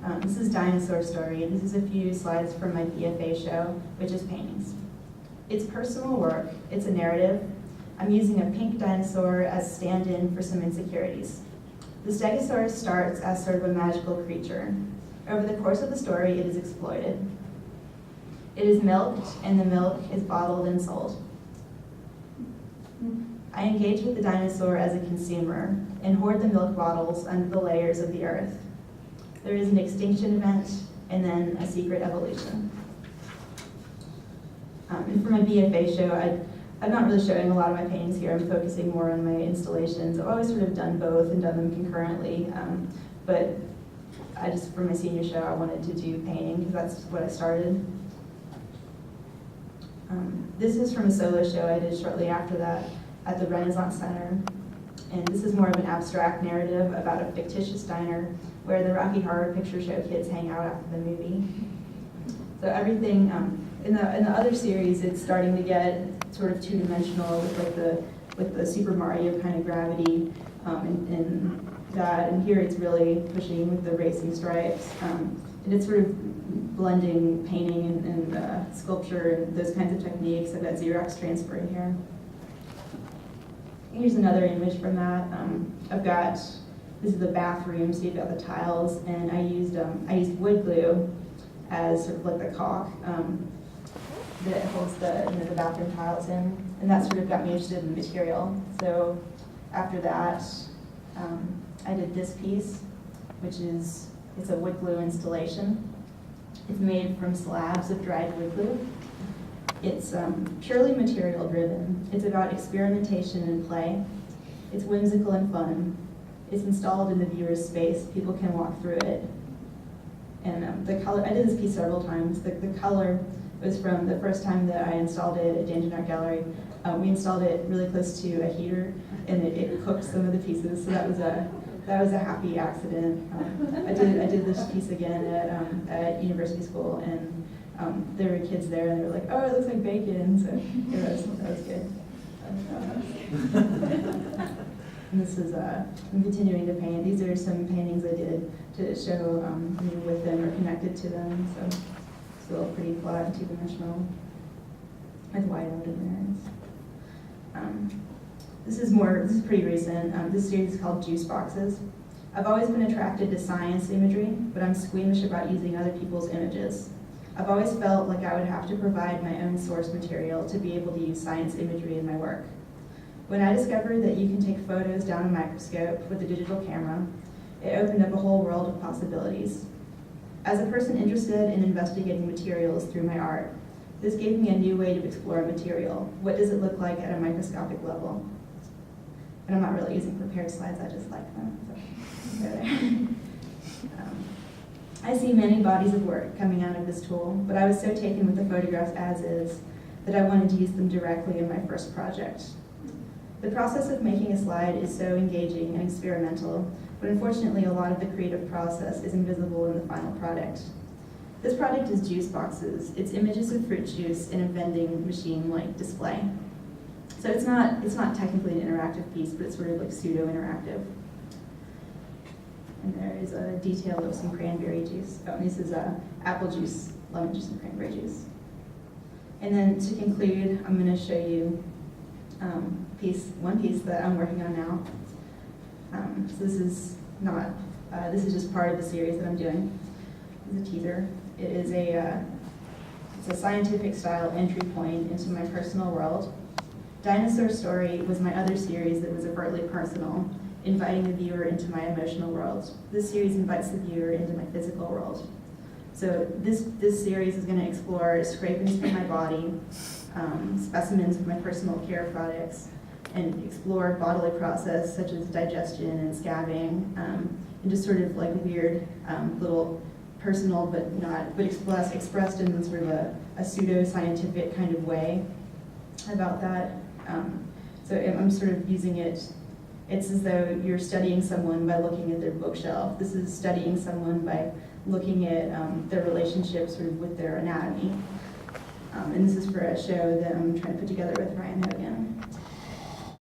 This is Dinosaur Story. This is a few slides from my BFA show, which is paintings. It's personal work, it's a narrative. I'm using a pink dinosaur as stand-in for some insecurities. The Stegosaurus starts as sort of a magical creature. Over the course of the story, it is exploited. It is milked, and the milk is bottled and sold. I engage with the dinosaur as a consumer and hoard the milk bottles under the layers of the earth. There is an extinction event and then a secret evolution. And for my BFA show, I'm not really showing a lot of my paintings here. I'm focusing more on my installations. I've always sort of done both and done them concurrently, but for my senior show, I wanted to do painting because that's what I started. This is from a solo show I did shortly after that at the Renaissance Center. And this is more of an abstract narrative about a fictitious diner where the Rocky Horror Picture Show kids hang out after the movie. So everything, in the other series, it's starting to get sort of two-dimensional with the Super Mario kind of gravity and that. And here it's really pushing with the racing stripes. And it's sort of blending painting and sculpture and those kinds of techniques. I've got Xerox transfer in here. Here's another image from that. This is the bathroom, so you've got the tiles, and I used wood glue as sort of like the caulk that holds the bathroom tiles in, and that sort of got me interested in the material. So after that, I did this piece, it's a wood glue installation. It's made from slabs of dried wood glue. It's purely material driven. It's about experimentation and play. It's whimsical and fun. It's installed in the viewer's space. People can walk through it. And the color, I did this piece several times. The color was from the first time that I installed it at Danger Art Gallery. We installed it really close to a heater, and it cooked some of the pieces. So that was a happy accident. I did this piece again at university school, and there were kids there, and they were like, "Oh, it looks like bacon." So that was good. And this is I'm continuing to paint. These are some paintings I did to show me with them or connected to them. So still pretty flat and two-dimensional with white out in there. This is pretty recent. This series is called Juice Boxes. I've always been attracted to science imagery, but I'm squeamish about using other people's images. I've always felt like I would have to provide my own source material to be able to use science imagery in my work. When I discovered that you can take photos down a microscope with a digital camera, it opened up a whole world of possibilities. As a person interested in investigating materials through my art, this gave me a new way to explore a material. What does it look like at a microscopic level? And I'm not really using prepared slides, I just like them. So, go there. I see many bodies of work coming out of this tool, but I was so taken with the photographs as is that I wanted to use them directly in my first project. The process of making a slide is so engaging and experimental, but unfortunately a lot of the creative process is invisible in the final product. This project is Juice Boxes. It's images of fruit juice in a vending machine-like display. So it's not technically an interactive piece, but it's sort of like pseudo-interactive. And there is a detail of some cranberry juice. Oh, and this is apple juice, lemon juice, and cranberry juice. And then to conclude, I'm going to show you one piece that I'm working on now. So this is just part of the series that I'm doing. It's a teaser. It's a scientific style entry point into my personal world. Dinosaur Story was my other series that was overtly personal, inviting the viewer into my emotional world. This series invites the viewer into my physical world. So this series is going to explore scrapings from my body, specimens of my personal care products, and explore bodily process such as digestion and scabbing, and just sort of like weird little personal but expressed in sort of a pseudo-scientific kind of way about that. So I'm sort of using it. It's as though you're studying someone by looking at their bookshelf. This is studying someone by looking at their relationship sort of with their anatomy. And this is for a show that I'm trying to put together with Ryan Hogan.